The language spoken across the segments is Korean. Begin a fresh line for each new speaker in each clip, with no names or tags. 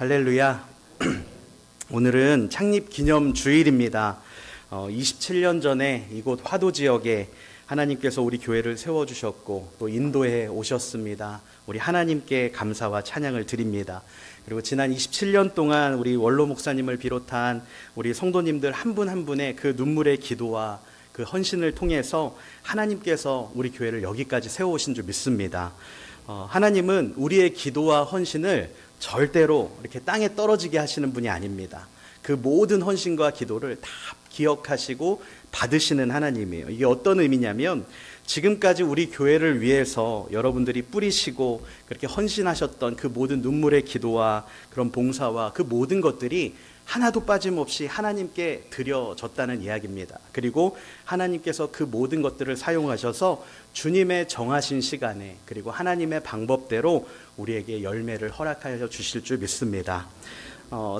할렐루야. 오늘은 창립 기념 주일입니다. 27년 전에 이곳 화도 지역에 하나님께서 우리 교회를 세워주셨고 또 인도해 오셨습니다. 우리 하나님께 감사와 찬양을 드립니다. 그리고 지난 27년 동안 우리 원로 목사님을 비롯한 우리 성도님들 한 분 한 분의 그 눈물의 기도와 그 헌신을 통해서 하나님께서 우리 교회를 여기까지 세워오신 줄 믿습니다. 하나님은 우리의 기도와 헌신을 절대로 이렇게 땅에 떨어지게 하시는 분이 아닙니다. 그 모든 헌신과 기도를 다 기억하시고 받으시는 하나님이에요. 이게 어떤 의미냐면 지금까지 우리 교회를 위해서 여러분들이 뿌리시고 그렇게 헌신하셨던 그 모든 눈물의 기도와 그런 봉사와 그 모든 것들이 하나도 빠짐없이 하나님께 드려졌다는 이야기입니다. 그리고 하나님께서 그 모든 것들을 사용하셔서 주님의 정하신 시간에 그리고 하나님의 방법대로 우리에게 열매를 허락하여 주실 줄 믿습니다.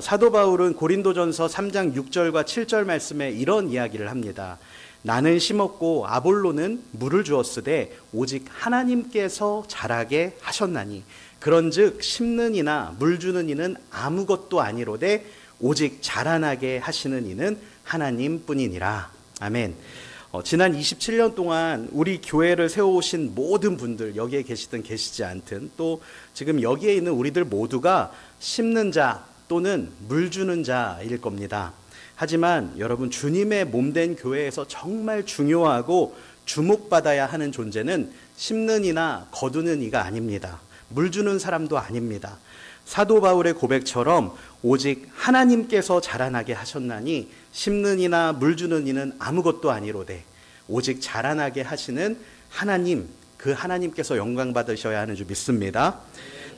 사도 바울은 고린도전서 3장 6절과 7절 말씀에 이런 이야기를 합니다. 나는 심었고 아볼로는 물을 주었으되 오직 하나님께서 자라게 하셨나니 그런즉 심는 이나 물 주는 이는 아무것도 아니로되 오직 자라나게 하시는 이는 하나님뿐이니라. 아멘. 지난 27년 동안 우리 교회를 세워오신 모든 분들, 여기에 계시든 계시지 않든 또 지금 여기에 있는 우리들 모두가 심는 자 또는 물 주는 자일 겁니다. 하지만 여러분, 주님의 몸된 교회에서 정말 중요하고 주목받아야 하는 존재는 심는 이나 거두는 이가 아닙니다. 물 주는 사람도 아닙니다. 사도 바울의 고백처럼 오직 하나님께서 자라나게 하셨나니 심는 이나 물 주는 이는 아무것도 아니로되 오직 자라나게 하시는 하나님, 그 하나님께서 영광 받으셔야 하는 줄 믿습니다.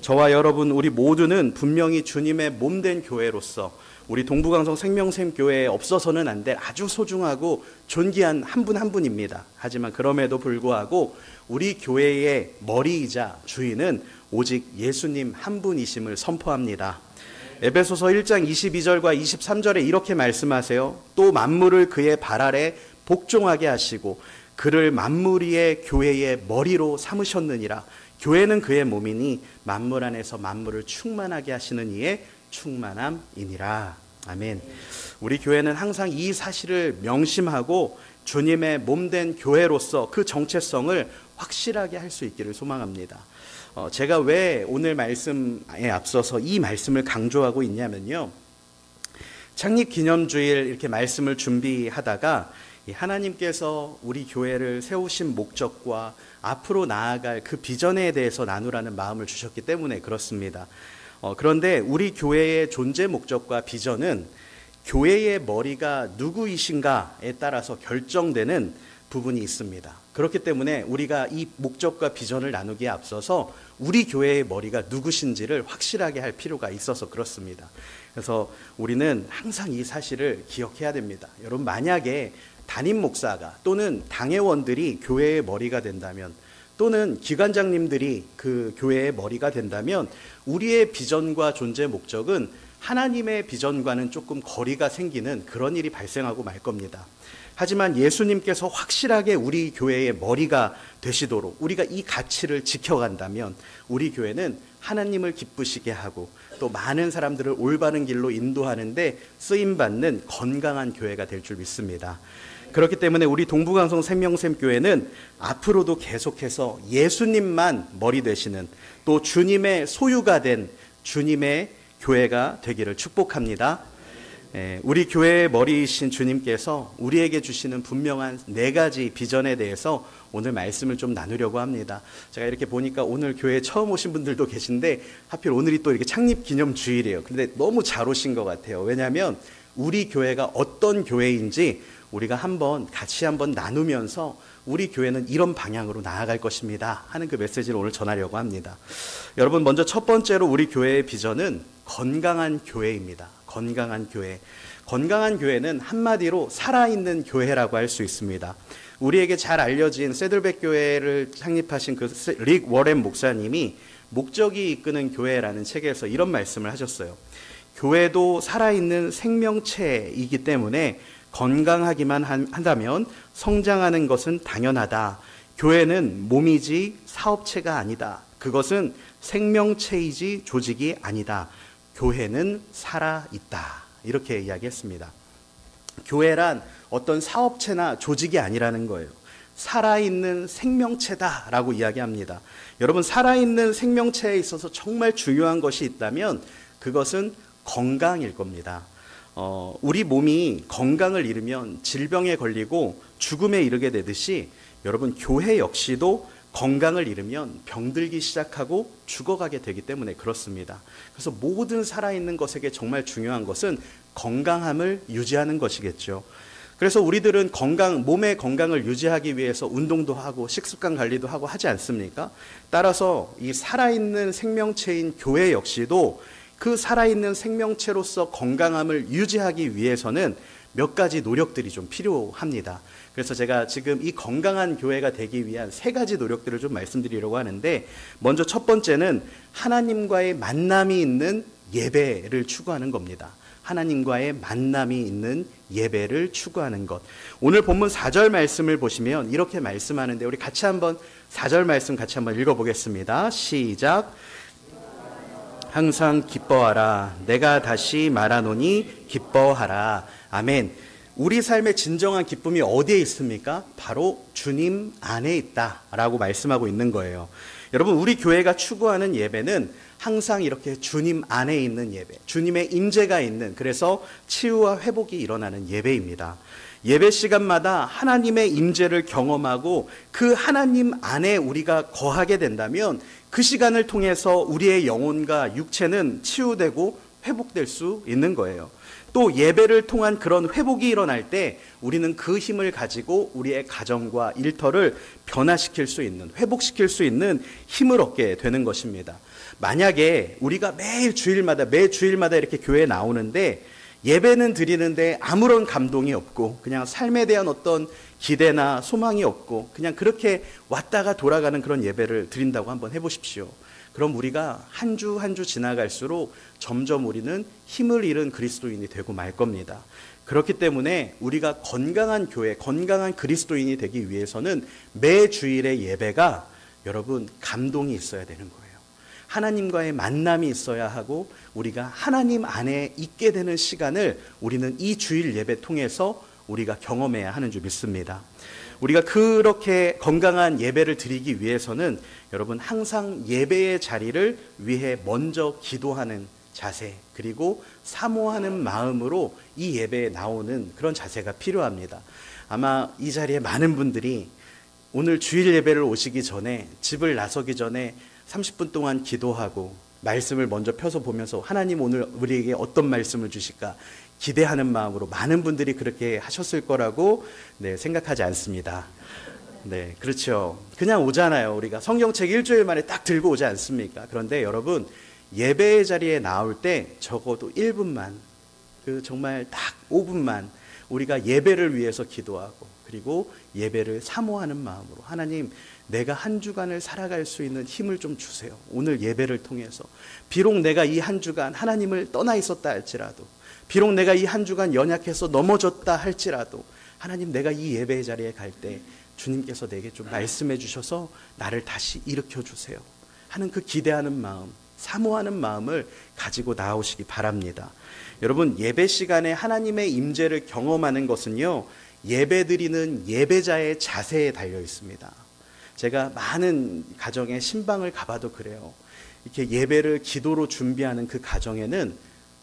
저와 여러분, 우리 모두는 분명히 주님의 몸된 교회로서 우리 동부강성 생명샘교회에 없어서는 안 될 아주 소중하고 존귀한 한 분 한 분입니다. 하지만 그럼에도 불구하고 우리 교회의 머리이자 주인은 오직 예수님 한 분이심을 선포합니다. 에베소서 1장 22절과 23절에 이렇게 말씀하세요. 또 만물을 그의 발 아래 복종하게 하시고 그를 만물 위의 교회의 머리로 삼으셨느니라. 교회는 그의 몸이니 만물 안에서 만물을 충만하게 하시는 이의 충만함이니라. 아멘. 우리 교회는 항상 이 사실을 명심하고 주님의 몸된 교회로서 그 정체성을 확실하게 할 수 있기를 소망합니다. 제가 왜 오늘 말씀에 앞서서 이 말씀을 강조하고 있냐면요, 창립기념주일 이렇게 말씀을 준비하다가 하나님께서 우리 교회를 세우신 목적과 앞으로 나아갈 그 비전에 대해서 나누라는 마음을 주셨기 때문에 그렇습니다. 그런데 우리 교회의 존재 목적과 비전은 교회의 머리가 누구이신가에 따라서 결정되는 부분이 있습니다. 그렇기 때문에 우리가 이 목적과 비전을 나누기에 앞서서 우리 교회의 머리가 누구신지를 확실하게 할 필요가 있어서 그렇습니다. 그래서 우리는 항상 이 사실을 기억해야 됩니다. 여러분, 만약에 담임 목사가 또는 당회원들이 교회의 머리가 된다면 또는 기관장님들이 그 교회의 머리가 된다면 우리의 비전과 존재 목적은 하나님의 비전과는 조금 거리가 생기는 그런 일이 발생하고 말 겁니다. 하지만 예수님께서 확실하게 우리 교회의 머리가 되시도록 우리가 이 가치를 지켜간다면 우리 교회는 하나님을 기쁘시게 하고 또 많은 사람들을 올바른 길로 인도하는데 쓰임받는 건강한 교회가 될 줄 믿습니다. 그렇기 때문에 우리 동부강성 생명샘교회는 앞으로도 계속해서 예수님만 머리 되시는 또 주님의 소유가 된 주님의 교회가 되기를 축복합니다. 우리 교회의 머리이신 주님께서 우리에게 주시는 분명한 4가지 비전에 대해서 오늘 말씀을 좀 나누려고 합니다. 제가 이렇게 보니까 오늘 교회에 처음 오신 분들도 계신데 하필 오늘이 또 이렇게 창립기념주일이에요. 근데 너무 잘 오신 것 같아요. 왜냐하면 우리 교회가 어떤 교회인지 우리가 같이 한번 나누면서 우리 교회는 이런 방향으로 나아갈 것입니다 하는 그 메시지를 오늘 전하려고 합니다. 여러분, 먼저 첫 번째로 우리 교회의 비전은 건강한 교회입니다. 건강한 교회. 건강한 교회는 한마디로 살아있는 교회라고 할 수 있습니다. 우리에게 잘 알려진 세들백 교회를 창립하신 그 릭 워렌 목사님이 목적이 이끄는 교회라는 책에서 이런 말씀을 하셨어요. 교회도 살아있는 생명체이기 때문에 건강하기만 한다면 성장하는 것은 당연하다. 교회는 몸이지 사업체가 아니다. 그것은 생명체이지 조직이 아니다. 교회는 살아있다. 이렇게 이야기했습니다. 교회란 어떤 사업체나 조직이 아니라는 거예요. 살아있는 생명체다라고 이야기합니다. 여러분, 살아있는 생명체에 있어서 정말 중요한 것이 있다면 그것은 건강일 겁니다. 우리 몸이 건강을 잃으면 질병에 걸리고 죽음에 이르게 되듯이 여러분, 교회 역시도 건강을 잃으면 병들기 시작하고 죽어가게 되기 때문에 그렇습니다. 그래서 모든 살아있는 것에게 정말 중요한 것은 건강함을 유지하는 것이겠죠. 그래서 우리들은 몸의 건강을 유지하기 위해서 운동도 하고 식습관 관리도 하고 하지 않습니까? 따라서 이 살아있는 생명체인 교회 역시도 그 살아있는 생명체로서 건강함을 유지하기 위해서는 몇 가지 노력들이 좀 필요합니다. 그래서 제가 지금 이 건강한 교회가 되기 위한 3가지 노력들을 좀 말씀드리려고 하는데, 먼저 첫 번째는 하나님과의 만남이 있는 예배를 추구하는 겁니다. 하나님과의 만남이 있는 예배를 추구하는 것. 오늘 본문 4절 말씀을 보시면 이렇게 말씀하는데, 우리 같이 한번 4절 말씀 같이 한번 읽어보겠습니다. 시작. 항상 기뻐하라. 내가 다시 말하노니 기뻐하라. 아멘. 우리 삶의 진정한 기쁨이 어디에 있습니까? 바로 주님 안에 있다라고 말씀하고 있는 거예요. 여러분, 우리 교회가 추구하는 예배는 항상 이렇게 주님 안에 있는 예배, 주님의 임재가 있는, 그래서 치유와 회복이 일어나는 예배입니다. 예배 시간마다 하나님의 임재를 경험하고 그 하나님 안에 우리가 거하게 된다면 그 시간을 통해서 우리의 영혼과 육체는 치유되고 회복될 수 있는 거예요. 또 예배를 통한 그런 회복이 일어날 때 우리는 그 힘을 가지고 우리의 가정과 일터를 변화시킬 수 있는, 회복시킬 수 있는 힘을 얻게 되는 것입니다. 만약에 우리가 매 주일마다 이렇게 교회에 나오는데 예배는 드리는데 아무런 감동이 없고 그냥 삶에 대한 어떤 기대나 소망이 없고 그냥 그렇게 왔다가 돌아가는 그런 예배를 드린다고 한번 해보십시오. 그럼 우리가 한 주 한 주 지나갈수록 점점 우리는 힘을 잃은 그리스도인이 되고 말 겁니다. 그렇기 때문에 우리가 건강한 교회, 건강한 그리스도인이 되기 위해서는 매 주일의 예배가 여러분 감동이 있어야 되는 거예요. 하나님과의 만남이 있어야 하고 우리가 하나님 안에 있게 되는 시간을 우리는 이 주일 예배 통해서 우리가 경험해야 하는 줄 믿습니다. 우리가 그렇게 건강한 예배를 드리기 위해서는 여러분 항상 예배의 자리를 위해 먼저 기도하는 자세, 그리고 사모하는 마음으로 이 예배에 나오는 그런 자세가 필요합니다. 아마 이 자리에 많은 분들이 오늘 주일 예배를 오시기 전에, 집을 나서기 전에 30분 동안 기도하고 말씀을 먼저 펴서 보면서 하나님 오늘 우리에게 어떤 말씀을 주실까 기대하는 마음으로 많은 분들이 그렇게 하셨을 거라고 생각하지 않습니다. 네, 그렇죠. 그냥 오잖아요. 우리가 성경책 일주일 만에 딱 들고 오지 않습니까? 그런데 여러분, 예배의 자리에 나올 때 적어도 1분만, 정말 딱 5분만 우리가 예배를 위해서 기도하고, 그리고 예배를 사모하는 마음으로 하나님, 내가 한 주간을 살아갈 수 있는 힘을 좀 주세요. 오늘 예배를 통해서 비록 내가 이 한 주간 하나님을 떠나 있었다 할지라도, 비록 내가 이 한 주간 연약해서 넘어졌다 할지라도, 하나님, 내가 이 예배의 자리에 갈 때 주님께서 내게 좀 말씀해 주셔서 나를 다시 일으켜 주세요 하는 그 기대하는 마음, 사모하는 마음을 가지고 나오시기 바랍니다. 여러분, 예배 시간에 하나님의 임재를 경험하는 것은요, 예배드리는 예배자의 자세에 달려 있습니다. 제가 많은 가정에 신방을 가봐도 그래요. 이렇게 예배를 기도로 준비하는 그 가정에는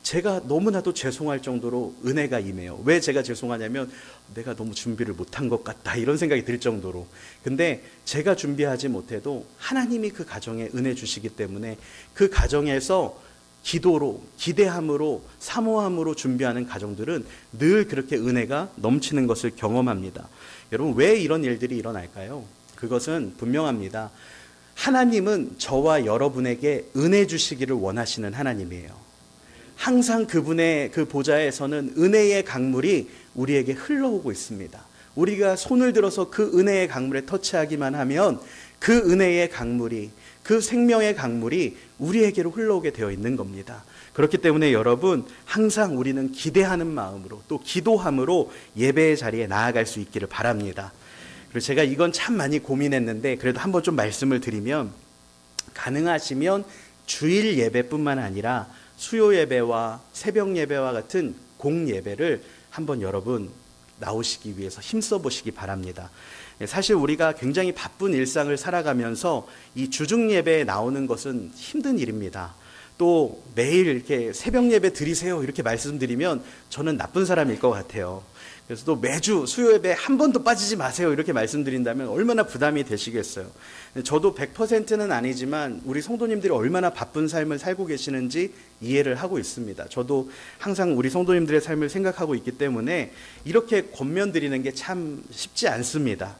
제가 너무나도 죄송할 정도로 은혜가 임해요. 왜 제가 죄송하냐면 내가 너무 준비를 못한 것 같다 이런 생각이 들 정도로. 근데 제가 준비하지 못해도 하나님이 그 가정에 은혜 주시기 때문에 그 가정에서 기도로, 기대함으로, 사모함으로 준비하는 가정들은 늘 그렇게 은혜가 넘치는 것을 경험합니다. 여러분, 왜 이런 일들이 일어날까요? 그것은 분명합니다. 하나님은 저와 여러분에게 은혜 주시기를 원하시는 하나님이에요. 항상 그분의 그 보좌에서는 은혜의 강물이 우리에게 흘러오고 있습니다. 우리가 손을 들어서 그 은혜의 강물에 터치하기만 하면 그 은혜의 강물이, 그 생명의 강물이 우리에게로 흘러오게 되어 있는 겁니다. 그렇기 때문에 여러분, 항상 우리는 기대하는 마음으로 또 기도함으로 예배의 자리에 나아갈 수 있기를 바랍니다. 그리고 제가 이건 참 많이 고민했는데 그래도 한번 좀 말씀을 드리면, 가능하시면 주일 예배뿐만 아니라 수요 예배와 새벽 예배와 같은 공 예배를 한번 여러분 나오시기 위해서 힘써 보시기 바랍니다. 사실 우리가 굉장히 바쁜 일상을 살아가면서 이 주중 예배에 나오는 것은 힘든 일입니다. 또 매일 이렇게 새벽 예배 드리세요 이렇게 말씀드리면 저는 나쁜 사람일 것 같아요. 그래서 또 매주 수요 예배 한 번도 빠지지 마세요 이렇게 말씀드린다면 얼마나 부담이 되시겠어요. 저도 100%는 아니지만 우리 성도님들이 얼마나 바쁜 삶을 살고 계시는지 이해를 하고 있습니다. 저도 항상 우리 성도님들의 삶을 생각하고 있기 때문에 이렇게 권면드리는 게 참 쉽지 않습니다.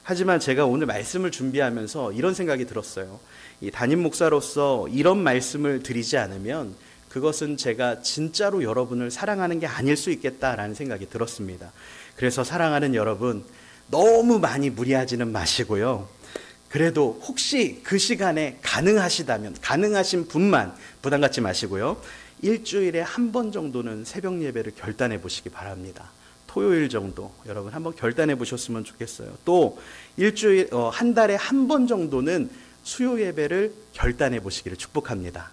하지만 제가 오늘 말씀을 준비하면서 이런 생각이 들었어요. 이 담임 목사로서 이런 말씀을 드리지 않으면 그것은 제가 진짜로 여러분을 사랑하는 게 아닐 수 있겠다라는 생각이 들었습니다. 그래서 사랑하는 여러분, 너무 많이 무리하지는 마시고요. 그래도 혹시 그 시간에 가능하시다면, 가능하신 분만 부담 갖지 마시고요. 일주일에 한 번 정도는 새벽 예배를 결단해 보시기 바랍니다. 토요일 정도 여러분 한번 결단해 보셨으면 좋겠어요. 또 일주일 한 달에 한 번 정도는 수요 예배를 결단해 보시기를 축복합니다.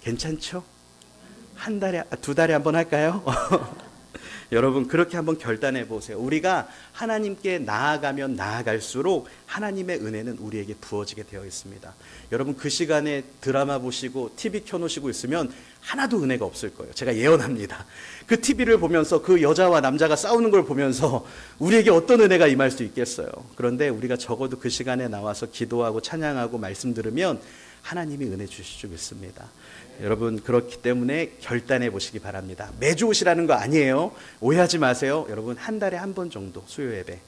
괜찮죠? 한 달에 두 달에 한 번 할까요? 여러분 그렇게 한번 결단해 보세요. 우리가 하나님께 나아가면 나아갈수록 하나님의 은혜는 우리에게 부어지게 되어 있습니다. 여러분 그 시간에 드라마 보시고 TV 켜놓으시고 있으면 하나도 은혜가 없을 거예요. 제가 예언합니다. 그 TV를 보면서 그 여자와 남자가 싸우는 걸 보면서 우리에게 어떤 은혜가 임할 수 있겠어요. 그런데 우리가 적어도 그 시간에 나와서 기도하고 찬양하고 말씀 들으면 하나님이 은혜 주실 줄 믿습니다. 여러분 그렇기 때문에 결단해 보시기 바랍니다. 매주 오시라는 거 아니에요. 오해하지 마세요. 여러분 한 달에 한 번 정도 수요 예배,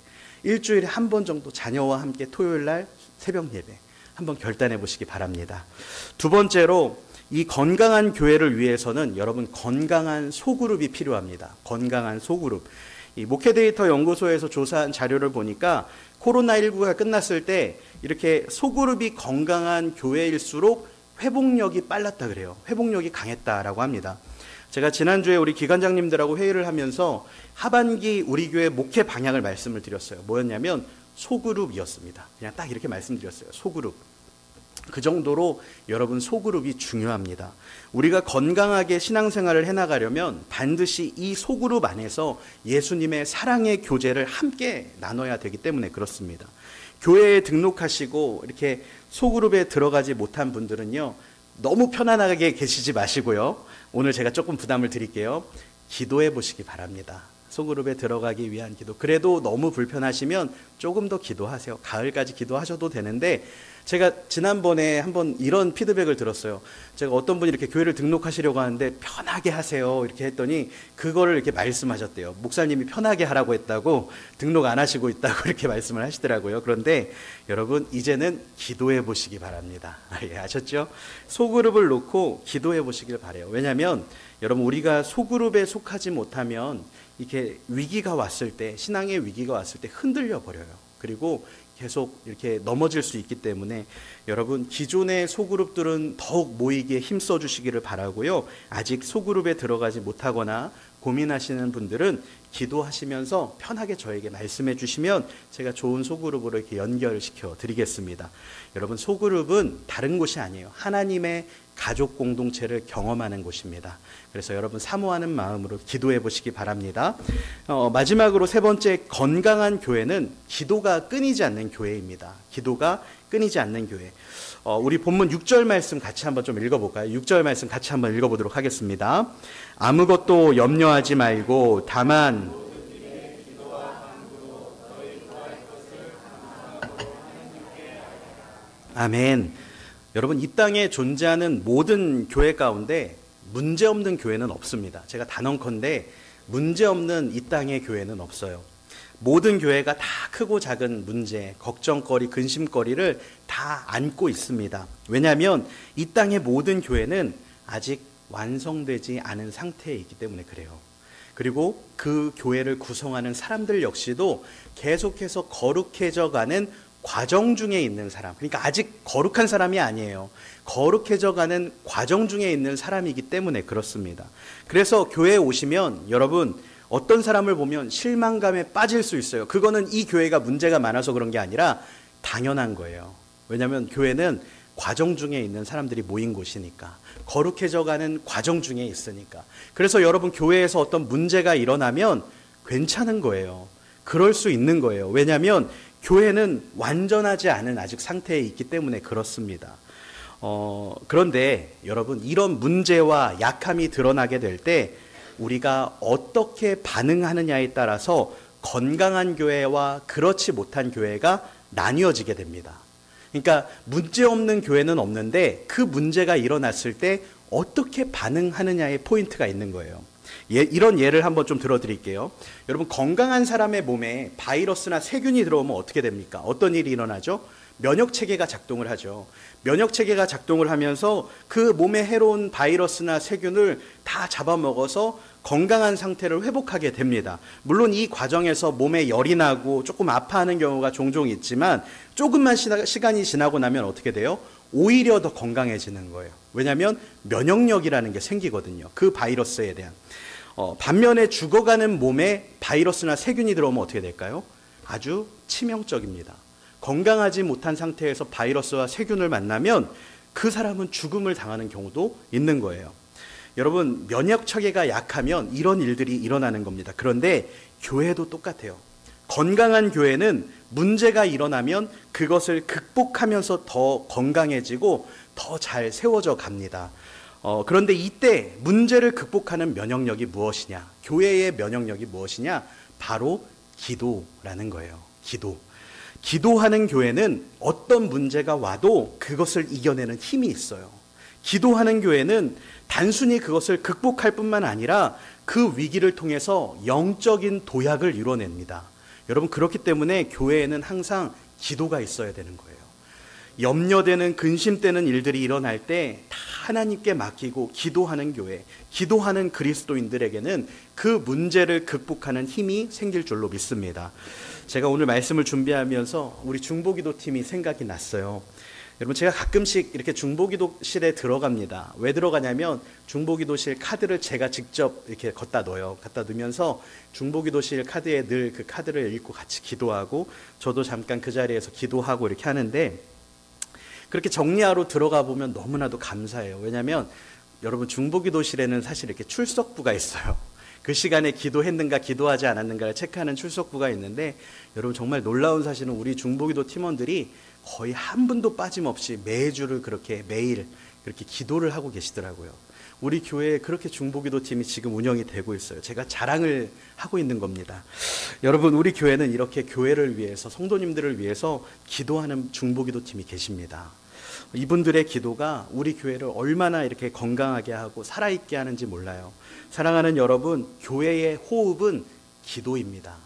일주일에 한 번 정도 자녀와 함께 토요일 날 새벽 예배 한번 결단해 보시기 바랍니다. 두 번째로 이 건강한 교회를 위해서는 여러분 건강한 소그룹이 필요합니다. 건강한 소그룹. 이 목회데이터 연구소에서 조사한 자료를 보니까 코로나19가 끝났을 때 이렇게 소그룹이 건강한 교회일수록 회복력이 빨랐다 그래요. 회복력이 강했다라고 합니다. 제가 지난주에 우리 기관장님들하고 회의를 하면서 하반기 우리 교회 목회 방향을 말씀을 드렸어요. 뭐였냐면 소그룹이었습니다. 그냥 딱 이렇게 말씀드렸어요. 소그룹. 그 정도로 여러분 소그룹이 중요합니다. 우리가 건강하게 신앙생활을 해나가려면 반드시 이 소그룹 안에서 예수님의 사랑의 교제를 함께 나눠야 되기 때문에 그렇습니다. 교회에 등록하시고 이렇게 소그룹에 들어가지 못한 분들은요, 너무 편안하게 계시지 마시고요. 오늘 제가 조금 부담을 드릴게요. 기도해 보시기 바랍니다. 소그룹에 들어가기 위한 기도. 그래도 너무 불편하시면 조금 더 기도하세요. 가을까지 기도하셔도 되는데, 제가 지난번에 한번 이런 피드백을 들었어요. 제가 어떤 분이 이렇게 교회를 등록하시려고 하는데 편하게 하세요 이렇게 했더니 그거를 이렇게 말씀하셨대요. 목사님이 편하게 하라고 했다고 등록 안 하시고 있다고 이렇게 말씀을 하시더라고요. 그런데 여러분 이제는 기도해 보시기 바랍니다. 예, 아셨죠? 소그룹을 놓고 기도해 보시길 바라요. 왜냐하면 여러분 우리가 소그룹에 속하지 못하면 이렇게 위기가 왔을 때, 신앙의 위기가 왔을 때 흔들려 버려요. 그리고 계속 이렇게 넘어질 수 있기 때문에 여러분 기존의 소그룹들은 더욱 모이기에 힘써 주시기를 바라고요. 아직 소그룹에 들어가지 못하거나 고민하시는 분들은 기도하시면서 편하게 저에게 말씀해 주시면 제가 좋은 소그룹으로 이렇게 연결시켜 드리겠습니다. 여러분 소그룹은 다른 곳이 아니에요. 하나님의 가족 공동체를 경험하는 곳입니다. 그래서 여러분 사모하는 마음으로 기도해 보시기 바랍니다. 마지막으로 세 번째, 건강한 교회는 기도가 끊이지 않는 교회입니다. 기도가 끊이지 않는 교회. 우리 본문 6절 말씀 같이 한번 좀 읽어볼까요? 6절 말씀 같이 한번 읽어보도록 하겠습니다. 아무것도 염려하지 말고 다만 아멘. 여러분 이 땅에 존재하는 모든 교회 가운데 문제없는 교회는 없습니다. 제가 단언컨대 문제없는 이 땅의 교회는 없어요. 모든 교회가 다 크고 작은 문제, 걱정거리, 근심거리를 다 안고 있습니다. 왜냐하면 이 땅의 모든 교회는 아직 완성되지 않은 상태에 있기 때문에 그래요. 그리고 그 교회를 구성하는 사람들 역시도 계속해서 거룩해져 가는 과정 중에 있는 사람, 그러니까 아직 거룩한 사람이 아니에요. 거룩해져 가는 과정 중에 있는 사람이기 때문에 그렇습니다. 그래서 교회에 오시면 여러분 어떤 사람을 보면 실망감에 빠질 수 있어요. 그거는 이 교회가 문제가 많아서 그런 게 아니라 당연한 거예요. 왜냐하면 교회는 과정 중에 있는 사람들이 모인 곳이니까, 거룩해져가는 과정 중에 있으니까. 그래서 여러분, 교회에서 어떤 문제가 일어나면 괜찮은 거예요. 그럴 수 있는 거예요. 왜냐하면 교회는 완전하지 않은 아직 상태에 있기 때문에 그렇습니다. 그런데 여러분, 이런 문제와 약함이 드러나게 될 때 우리가 어떻게 반응하느냐에 따라서 건강한 교회와 그렇지 못한 교회가 나뉘어지게 됩니다. 그러니까 문제 없는 교회는 없는데 그 문제가 일어났을 때 어떻게 반응하느냐에 포인트가 있는 거예요. 이런 예를 한번 좀 들어드릴게요. 여러분, 건강한 사람의 몸에 바이러스나 세균이 들어오면 어떻게 됩니까? 어떤 일이 일어나죠? 면역체계가 작동을 하죠. 면역체계가 작동을 하면서 그 몸에 해로운 바이러스나 세균을 다 잡아먹어서 건강한 상태를 회복하게 됩니다. 물론 이 과정에서 몸에 열이 나고 조금 아파하는 경우가 종종 있지만 조금만 시간이 지나고 나면 어떻게 돼요? 오히려 더 건강해지는 거예요. 왜냐하면 면역력이라는 게 생기거든요. 그 바이러스에 대한. 반면에 죽어가는 몸에 바이러스나 세균이 들어오면 어떻게 될까요? 아주 치명적입니다. 건강하지 못한 상태에서 바이러스와 세균을 만나면 그 사람은 죽음을 당하는 경우도 있는 거예요. 여러분, 면역체계가 약하면 이런 일들이 일어나는 겁니다. 그런데 교회도 똑같아요. 건강한 교회는 문제가 일어나면 그것을 극복하면서 더 건강해지고 더 잘 세워져 갑니다. 그런데 이때 문제를 극복하는 면역력이 무엇이냐? 교회의 면역력이 무엇이냐? 바로 기도라는 거예요. 기도하는 교회는 어떤 문제가 와도 그것을 이겨내는 힘이 있어요. 기도하는 교회는 단순히 그것을 극복할 뿐만 아니라 그 위기를 통해서 영적인 도약을 이뤄냅니다. 여러분, 그렇기 때문에 교회에는 항상 기도가 있어야 되는 거예요. 염려되는, 근심되는 일들이 일어날 때 다 하나님께 맡기고 기도하는 교회, 기도하는 그리스도인들에게는 그 문제를 극복하는 힘이 생길 줄로 믿습니다. 제가 오늘 말씀을 준비하면서 우리 중보기도 팀이 생각이 났어요. 여러분, 제가 가끔씩 이렇게 중보기도실에 들어갑니다. 왜 들어가냐면 중보기도실 카드를 제가 직접 이렇게 갖다 넣어요. 갖다 넣으면서 중보기도실 카드에 늘 그 카드를 읽고 같이 기도하고, 저도 잠깐 그 자리에서 기도하고 이렇게 하는데, 그렇게 정리하러 들어가 보면 너무나도 감사해요. 왜냐하면 여러분, 중보기도실에는 사실 이렇게 출석부가 있어요. 그 시간에 기도했는가 기도하지 않았는가를 체크하는 출석부가 있는데, 여러분, 정말 놀라운 사실은 우리 중보기도 팀원들이 거의 한 분도 빠짐없이 매주를 그렇게 매일 그렇게 기도를 하고 계시더라고요. 우리 교회에 그렇게 중보기도 팀이 지금 운영이 되고 있어요. 제가 자랑을 하고 있는 겁니다. 여러분, 우리 교회는 이렇게 교회를 위해서, 성도님들을 위해서 기도하는 중보기도 팀이 계십니다. 이분들의 기도가 우리 교회를 얼마나 이렇게 건강하게 하고 살아있게 하는지 몰라요. 사랑하는 여러분, 교회의 호흡은 기도입니다.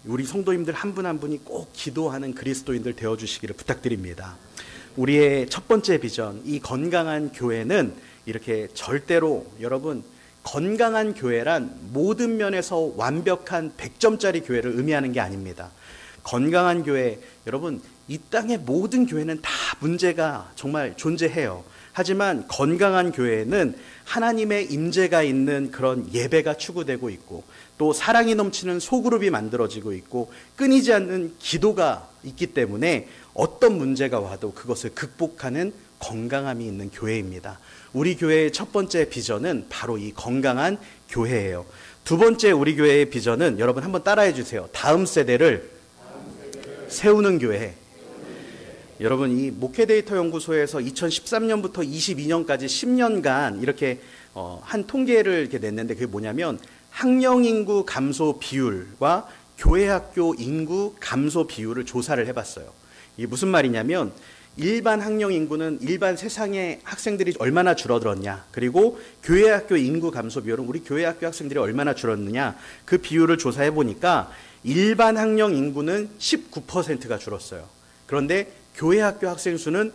우리 성도님들 한 분 한 분이 꼭 기도하는 그리스도인들 되어주시기를 부탁드립니다. 우리의 첫 번째 비전, 이 건강한 교회는 이렇게 절대로, 여러분, 건강한 교회란 모든 면에서 완벽한 100점짜리 교회를 의미하는 게 아닙니다. 건강한 교회, 여러분, 이 땅의 모든 교회는 다 문제가 정말 존재해요. 하지만 건강한 교회는 하나님의 임재가 있는 그런 예배가 추구되고 있고, 또 사랑이 넘치는 소그룹이 만들어지고 있고, 끊이지 않는 기도가 있기 때문에 어떤 문제가 와도 그것을 극복하는 건강함이 있는 교회입니다. 우리 교회의 첫 번째 비전은 바로 이 건강한 교회예요. 두 번째 우리 교회의 비전은, 여러분 한번 따라해 주세요. 다음 세대를 세우는 교회. 여러분, 이 목회데이터 연구소에서 2013년부터 22년까지 10년간 이렇게 한 통계를 이렇게 냈는데, 그게 뭐냐면 학령인구 감소 비율과 교회학교 인구 감소 비율을 조사를 해봤어요. 이게 무슨 말이냐면, 일반 학령 인구는 일반 세상의 학생들이 얼마나 줄어들었냐, 그리고 교회학교 인구 감소 비율은 우리 교회학교 학생들이 얼마나 줄었느냐, 그 비율을 조사해 보니까 일반 학령 인구는 19%가 줄었어요. 그런데 교회학교 학생 수는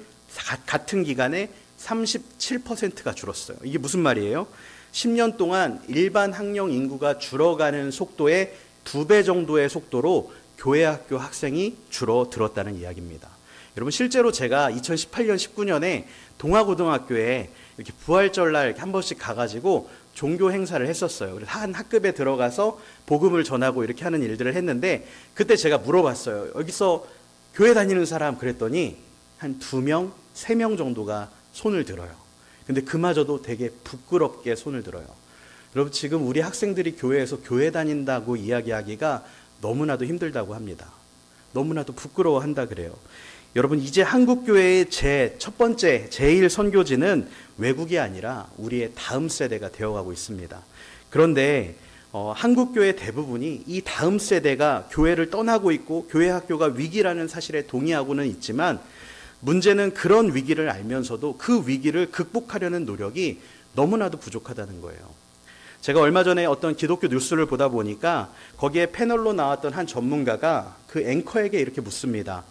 같은 기간에 37%가 줄었어요. 이게 무슨 말이에요? 10년 동안 일반 학령 인구가 줄어가는 속도의 2배 정도의 속도로 교회학교 학생이 줄어들었다는 이야기입니다. 여러분, 실제로 제가 2018년, 19년에 동아고등학교에 이렇게 부활절날 이렇게 한 번씩 가가지고 종교 행사를 했었어요. 그래서 한 학급에 들어가서 복음을 전하고 이렇게 하는 일들을 했는데, 그때 제가 물어봤어요. 여기서 교회 다니는 사람? 그랬더니 한 2명, 3명 정도가 손을 들어요. 근데 그마저도 되게 부끄럽게 손을 들어요. 여러분, 지금 우리 학생들이 교회에서 교회 다닌다고 이야기하기가 너무나도 힘들다고 합니다. 너무나도 부끄러워한다 그래요. 여러분, 이제 한국교회의 첫 번째 제1 선교지는 외국이 아니라 우리의 다음 세대가 되어가고 있습니다. 그런데 한국교회 대부분이 이 다음 세대가 교회를 떠나고 있고 교회 학교가 위기라는 사실에 동의하고는 있지만, 문제는 그런 위기를 알면서도 그 위기를 극복하려는 노력이 너무나도 부족하다는 거예요. 제가 얼마 전에 어떤 기독교 뉴스를 보다 보니까 거기에 패널로 나왔던 한 전문가가 그 앵커에게 이렇게 묻습니다.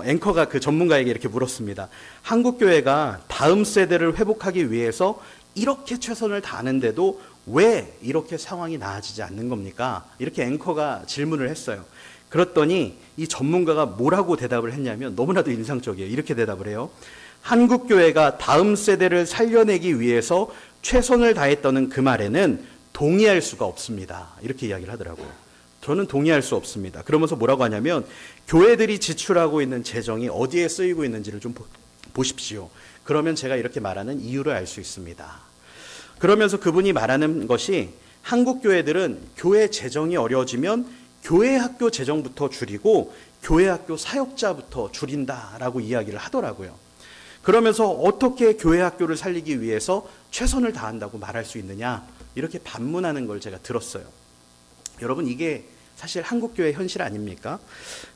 앵커가 그 전문가에게 이렇게 물었습니다. 한국교회가 다음 세대를 회복하기 위해서 이렇게 최선을 다하는데도 왜 이렇게 상황이 나아지지 않는 겁니까? 이렇게 앵커가 질문을 했어요. 그랬더니 이 전문가가 뭐라고 대답을 했냐면 너무나도 인상적이에요. 이렇게 대답을 해요. 한국교회가 다음 세대를 살려내기 위해서 최선을 다했다는 그 말에는 동의할 수가 없습니다. 이렇게 이야기를 하더라고요. 저는 동의할 수 없습니다. 그러면서 뭐라고 하냐면, 교회들이 지출하고 있는 재정이 어디에 쓰이고 있는지를 좀 보십시오. 그러면 제가 이렇게 말하는 이유를 알 수 있습니다. 그러면서 그분이 말하는 것이, 한국 교회들은 교회 재정이 어려워지면 교회 학교 재정부터 줄이고 교회 학교 사역자부터 줄인다라고 이야기를 하더라고요. 그러면서 어떻게 교회 학교를 살리기 위해서 최선을 다한다고 말할 수 있느냐, 이렇게 반문하는 걸 제가 들었어요. 여러분, 이게 사실 한국교회 현실 아닙니까?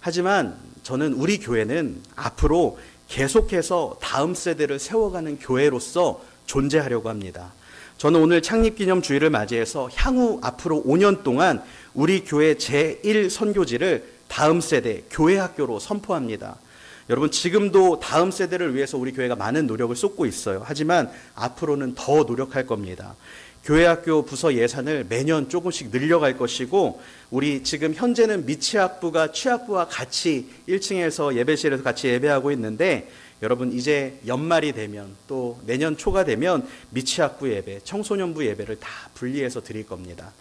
하지만 저는 우리 교회는 앞으로 계속해서 다음 세대를 세워가는 교회로서 존재하려고 합니다. 저는 오늘 창립기념주일을 맞이해서 향후 앞으로 5년 동안 우리 교회 제1 선교지를 다음 세대 교회학교로 선포합니다. 여러분, 지금도 다음 세대를 위해서 우리 교회가 많은 노력을 쏟고 있어요. 하지만 앞으로는 더 노력할 겁니다. 교회학교 부서 예산을 매년 조금씩 늘려갈 것이고, 우리 지금 현재는 미취학부가 취학부와 같이 1층에서 예배실에서 같이 예배하고 있는데, 여러분, 이제 연말이 되면 또 내년 초가 되면 미취학부 예배, 청소년부 예배를 다 분리해서 드릴 겁니다.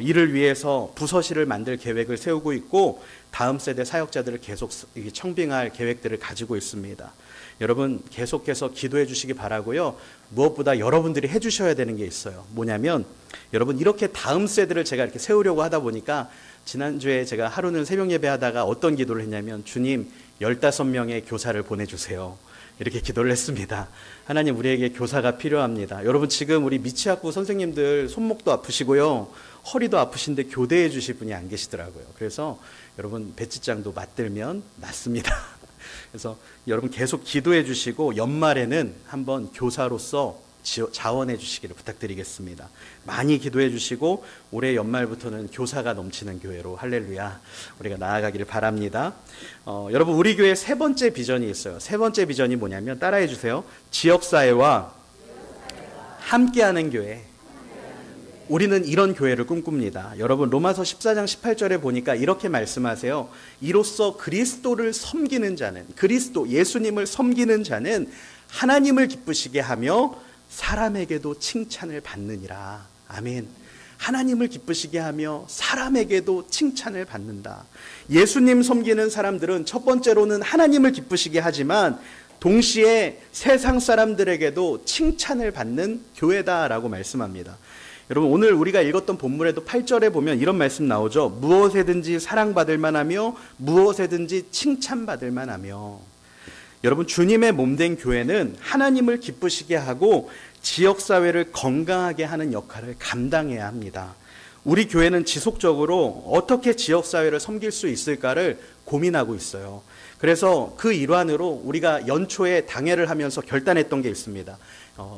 이를 위해서 부서실을 만들 계획을 세우고 있고, 다음 세대 사역자들을 계속 청빙할 계획들을 가지고 있습니다. 여러분, 계속해서 기도해 주시기 바라고요. 무엇보다 여러분들이 해 주셔야 되는 게 있어요. 뭐냐면, 여러분, 이렇게 다음 세대를 제가 이렇게 세우려고 하다 보니까, 지난주에 제가 하루는 새벽 예배하다가 어떤 기도를 했냐면, 주님, 15명의 교사를 보내주세요. 이렇게 기도를 했습니다. 하나님, 우리에게 교사가 필요합니다. 여러분, 지금 우리 미취학부 선생님들 손목도 아프시고요, 허리도 아프신데 교대해 주실 분이 안 계시더라고요. 그래서 여러분, 배지장도 맞들면 낫습니다. 그래서 여러분 계속 기도해 주시고, 연말에는 한번 교사로서 자원해 주시기를 부탁드리겠습니다. 많이 기도해 주시고, 올해 연말부터는 교사가 넘치는 교회로, 할렐루야, 우리가 나아가기를 바랍니다. 여러분, 우리 교회 세 번째 비전이 있어요. 세 번째 비전이 뭐냐면, 따라해 주세요. 지역사회와 함께하는 교회. 우리는 이런 교회를 꿈꿉니다. 여러분, 로마서 14장 18절에 보니까 이렇게 말씀하세요. 이로써 그리스도를 섬기는 자는, 그리스도 예수님을 섬기는 자는 하나님을 기쁘시게 하며 사람에게도 칭찬을 받느니라. 아멘. 하나님을 기쁘시게 하며 사람에게도 칭찬을 받는다. 예수님 섬기는 사람들은 첫 번째로는 하나님을 기쁘시게 하지만 동시에 세상 사람들에게도 칭찬을 받는 교회다라고 말씀합니다. 여러분, 오늘 우리가 읽었던 본문에도 8절에 보면 이런 말씀 나오죠. 무엇에든지 사랑받을 만하며 무엇에든지 칭찬받을 만하며. 여러분, 주님의 몸된 교회는 하나님을 기쁘시게 하고 지역사회를 건강하게 하는 역할을 감당해야 합니다. 우리 교회는 지속적으로 어떻게 지역사회를 섬길 수 있을까를 고민하고 있어요. 그래서 그 일환으로 우리가 연초에 당회를 하면서 결단했던 게 있습니다.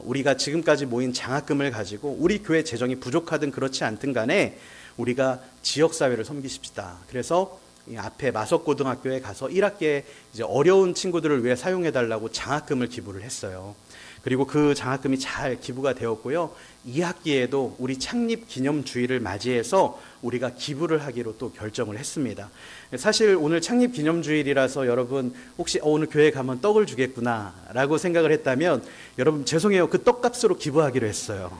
우리가 지금까지 모인 장학금을 가지고 우리 교회 재정이 부족하든 그렇지 않든 간에 우리가 지역사회를 섬기십시다. 그래서 이 앞에 마석고등학교에 가서 1학기에 이제 어려운 친구들을 위해 사용해달라고 장학금을 기부를 했어요. 그리고 그 장학금이 잘 기부가 되었고요. 2학기에도 우리 창립 기념주일을 맞이해서 우리가 기부를 하기로 또 결정을 했습니다. 사실 오늘 창립 기념주일이라서 여러분 혹시 오늘 교회 가면 떡을 주겠구나 라고 생각을 했다면, 여러분 죄송해요. 그 떡값으로 기부하기로 했어요.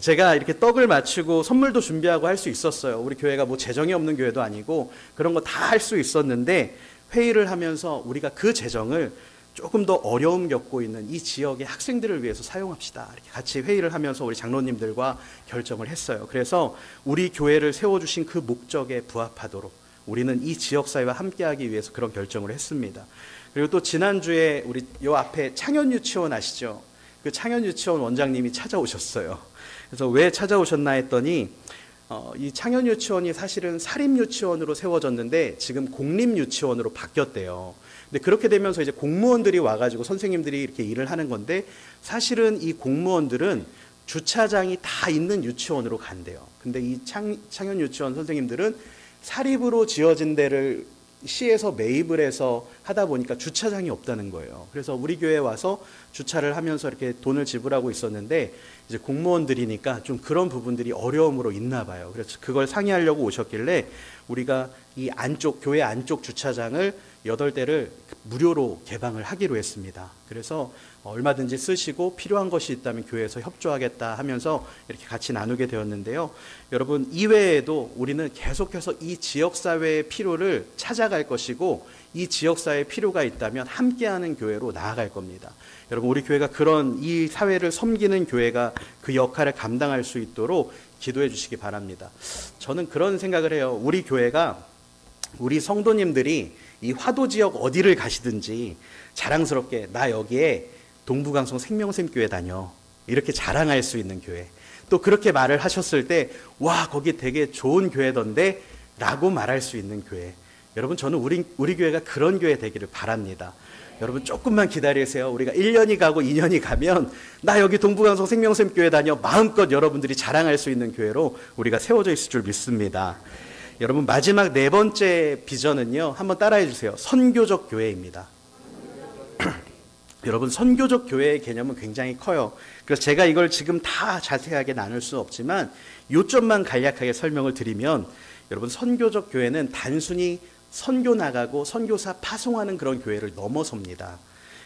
제가 이렇게 떡을 맞추고 선물도 준비하고 할 수 있었어요. 우리 교회가 뭐 재정이 없는 교회도 아니고 그런 거 다 할 수 있었는데, 회의를 하면서 우리가 그 재정을 조금 더 어려움 겪고 있는 이 지역의 학생들을 위해서 사용합시다. 이렇게 같이 회의를 하면서 우리 장로님들과 결정을 했어요. 그래서 우리 교회를 세워주신 그 목적에 부합하도록 우리는 이 지역사회와 함께하기 위해서 그런 결정을 했습니다. 그리고 또 지난주에 우리 요 앞에 창현유치원 아시죠? 그 창현유치원 원장님이 찾아오셨어요. 그래서 왜 찾아오셨나 했더니 이 창현유치원이 사실은 사립유치원으로 세워졌는데 지금 공립유치원으로 바뀌었대요. 근데 그렇게 되면서 이제 공무원들이 와가지고 선생님들이 이렇게 일을 하는 건데 사실은 이 공무원들은 주차장이 다 있는 유치원으로 간대요. 근데 이 창현유치원 선생님들은 사립으로 지어진 데를 시에서 매입을 해서 하다 보니까 주차장이 없다는 거예요. 그래서 우리 교회에 와서 주차를 하면서 이렇게 돈을 지불하고 있었는데 이제 공무원들이니까 좀 그런 부분들이 어려움으로 있나 봐요. 그래서 그걸 상의하려고 오셨길래 우리가 이 안쪽 교회 안쪽 주차장을 8대를 무료로 개방을 하기로 했습니다. 그래서 얼마든지 쓰시고 필요한 것이 있다면 교회에서 협조하겠다 하면서 이렇게 같이 나누게 되었는데요. 여러분 이외에도 우리는 계속해서 이 지역사회의 필요를 찾아갈 것이고 이 지역사회의 필요가 있다면 함께하는 교회로 나아갈 겁니다. 여러분 우리 교회가 그런 이 사회를 섬기는 교회가 그 역할을 감당할 수 있도록 기도해 주시기 바랍니다. 저는 그런 생각을 해요. 우리 교회가 우리 성도님들이 이 화도 지역 어디를 가시든지 자랑스럽게 나 여기에 동부강성 생명샘교회 다녀 이렇게 자랑할 수 있는 교회, 또 그렇게 말을 하셨을 때 와 거기 되게 좋은 교회던데 라고 말할 수 있는 교회. 여러분 저는 우리 교회가 그런 교회 되기를 바랍니다. 여러분 조금만 기다리세요. 우리가 1년이 가고 2년이 가면 나 여기 동부강성 생명샘교회 다녀 마음껏 여러분들이 자랑할 수 있는 교회로 우리가 세워져 있을 줄 믿습니다. 여러분 마지막 4번째 비전은요, 한번 따라해 주세요. 선교적 교회입니다. 여러분 선교적 교회의 개념은 굉장히 커요. 그래서 제가 이걸 지금 다 자세하게 나눌 수는 없지만 요점만 간략하게 설명을 드리면, 여러분 선교적 교회는 단순히 선교 나가고 선교사 파송하는 그런 교회를 넘어섭니다.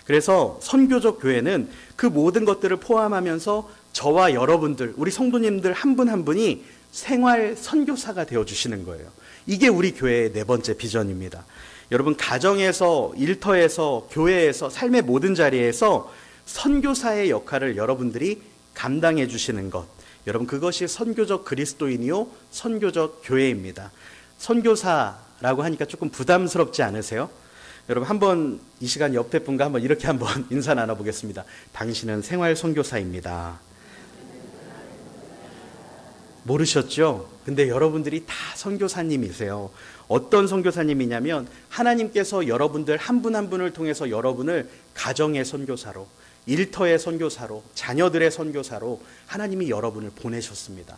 그래서 선교적 교회는 그 모든 것들을 포함하면서 저와 여러분들, 우리 성도님들 한 분 한 분이 생활 선교사가 되어주시는 거예요. 이게 우리 교회의 4번째 비전입니다. 여러분 가정에서, 일터에서, 교회에서, 삶의 모든 자리에서 선교사의 역할을 여러분들이 감당해 주시는 것, 여러분 그것이 선교적 그리스도인이요 선교적 교회입니다. 선교사라고 하니까 조금 부담스럽지 않으세요? 여러분 한번 이 시간 옆에 분과 한번 이렇게 한번 인사 나눠보겠습니다. 당신은 생활 선교사입니다. 모르셨죠? 근데 여러분들이 다 선교사님이세요. 어떤 선교사님이냐면 하나님께서 여러분들 한 분 한 분을 통해서 여러분을 가정의 선교사로, 일터의 선교사로, 자녀들의 선교사로 하나님이 여러분을 보내셨습니다.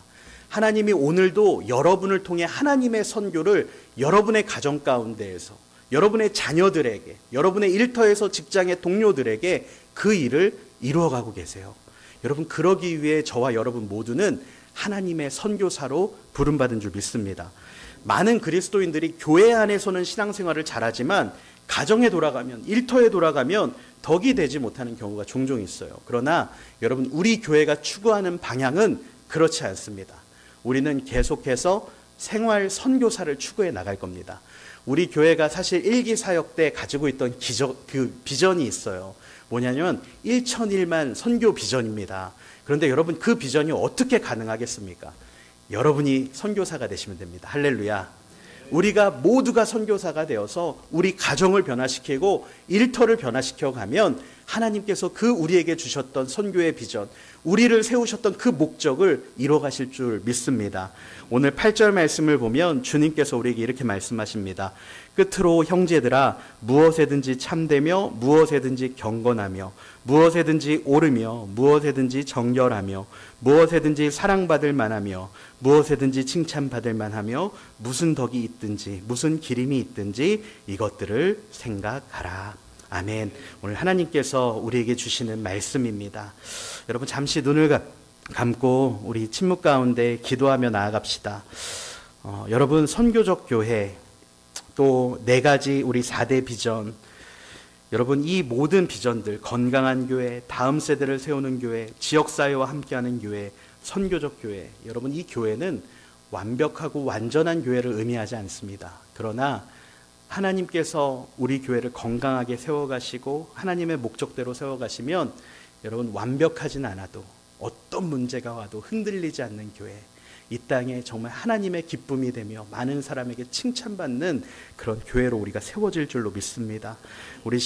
하나님이 오늘도 여러분을 통해 하나님의 선교를 여러분의 가정 가운데에서, 여러분의 자녀들에게, 여러분의 일터에서 직장의 동료들에게 그 일을 이루어가고 계세요. 여러분 그러기 위해 저와 여러분 모두는 하나님의 선교사로 부름받은 줄 믿습니다. 많은 그리스도인들이 교회 안에서는 신앙생활을 잘하지만 가정에 돌아가면, 일터에 돌아가면 덕이 되지 못하는 경우가 종종 있어요. 그러나 여러분 우리 교회가 추구하는 방향은 그렇지 않습니다. 우리는 계속해서 생활 선교사를 추구해 나갈 겁니다. 우리 교회가 사실 1기 사역 때 가지고 있던 그 비전이 있어요. 뭐냐면 1,001만 선교 비전입니다. 그런데 여러분 그 비전이 어떻게 가능하겠습니까? 여러분이 선교사가 되시면 됩니다. 할렐루야. 우리가 모두가 선교사가 되어서 우리 가정을 변화시키고 일터를 변화시켜 가면 하나님께서 그 우리에게 주셨던 선교의 비전, 우리를 세우셨던 그 목적을 이뤄 가실 줄 믿습니다. 오늘 8절 말씀을 보면 주님께서 우리에게 이렇게 말씀하십니다. 끝으로 형제들아, 무엇에든지 참되며 무엇에든지 경건하며 무엇에든지 옳으며 무엇에든지 정결하며 무엇에든지 사랑받을 만하며 무엇에든지 칭찬받을 만하며 무슨 덕이 있든지 무슨 기림이 있든지 이것들을 생각하라. 아멘. 오늘 하나님께서 우리에게 주시는 말씀입니다. 여러분 잠시 눈을 감고 우리 침묵 가운데 기도하며 나아갑시다. 여러분 선교적 교회, 또 4가지 우리 4대 비전, 여러분 이 모든 비전들, 건강한 교회, 다음 세대를 세우는 교회, 지역사회와 함께하는 교회, 선교적 교회, 여러분 이 교회는 완벽하고 완전한 교회를 의미하지 않습니다. 그러나 하나님께서 우리 교회를 건강하게 세워가시고 하나님의 목적대로 세워가시면 여러분, 완벽하진 않아도 어떤 문제가 와도 흔들리지 않는 교회, 이 땅에 정말 하나님의 기쁨이 되며 많은 사람에게 칭찬받는 그런 교회로 우리가 세워질 줄로 믿습니다. 우리